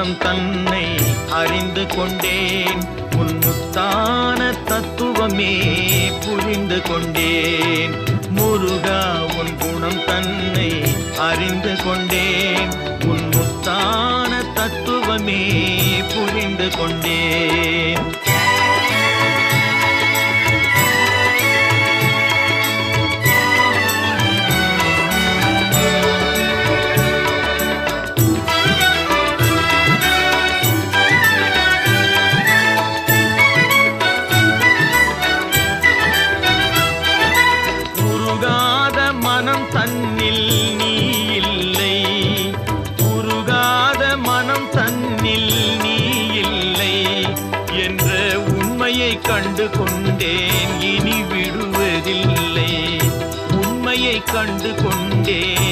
குணம் தன்னை அறிந்து கொண்டேன். உன் முத்தான தத்துவமே புரிந்து கொண்டேன். முருகா உன் குணம் தன்னை அறிந்து கொண்டேன். உன் முத்தான தத்துவமே புரிந்து கொண்டேன். மனம் தன்னில் நீ இல்லை, உருகாத மனம் தன்னில் நீ இல்லை என்ற உண்மையை கண்டு கொண்டேன். இனி விடுவதில்லை, உண்மையை கண்டு கொண்டேன்.